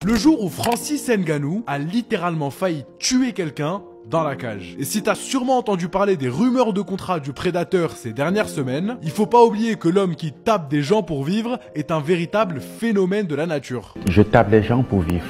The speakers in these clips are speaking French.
Le jour où Francis Ngannou a littéralement failli tuer quelqu'un dans la cage. Et si t'as sûrement entendu parler des rumeurs de contrat du prédateur ces dernières semaines, il faut pas oublier que l'homme qui tape des gens pour vivre est un véritable phénomène de la nature. Je tape les gens pour vivre.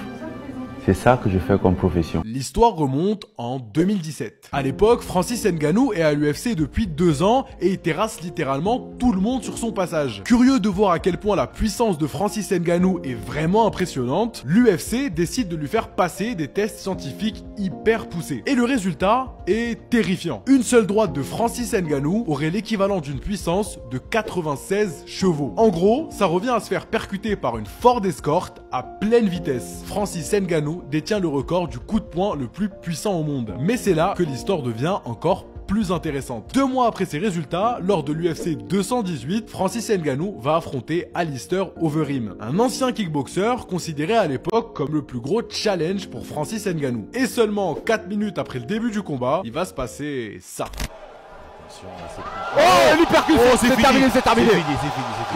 C'est ça que je fais comme profession. L'histoire remonte en 2017. À l'époque, Francis Ngannou est à l'UFC depuis 2 ans et il terrasse littéralement tout le monde sur son passage. Curieux de voir à quel point la puissance de Francis Ngannou est vraiment impressionnante, l'UFC décide de lui faire passer des tests scientifiques hyper poussés. Et le résultat est terrifiant. Une seule droite de Francis Ngannou aurait l'équivalent d'une puissance de 96 chevaux. En gros, ça revient à se faire percuter par une Ford Escort à pleine vitesse. Francis Ngannou détient le record du coup de poing le plus puissant au monde. Mais c'est là que l'histoire devient encore plus intéressante. 2 mois après ces résultats, lors de l'UFC 218, Francis Ngannou va affronter Alistair Overeem, un ancien kickboxer considéré à l'époque comme le plus gros challenge pour Francis Ngannou. Et seulement 4 minutes après le début du combat, il va se passer ça. Oh, l'hypercute, c'est terminé, c'est terminé.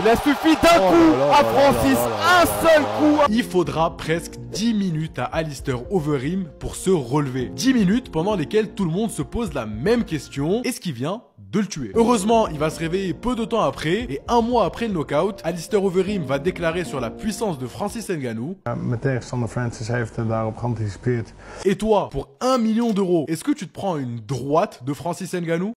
Il a suffi d'un coup à Francis, un seul coup. Il faudra presque 10 minutes à Alistair Overeem pour se relever. 10 minutes pendant lesquelles tout le monde se pose la même question, est-ce qu'il vient de le tuer? Heureusement, il va se réveiller peu de temps après, et 1 mois après le knockout, Alistair Overeem va déclarer sur la puissance de Francis Ngannou. Mijn tegenstander Francis heeft daarop geanticipeerd. Et toi, pour 1 million d'euros, est-ce que tu te prends une droite de Francis Ngannou?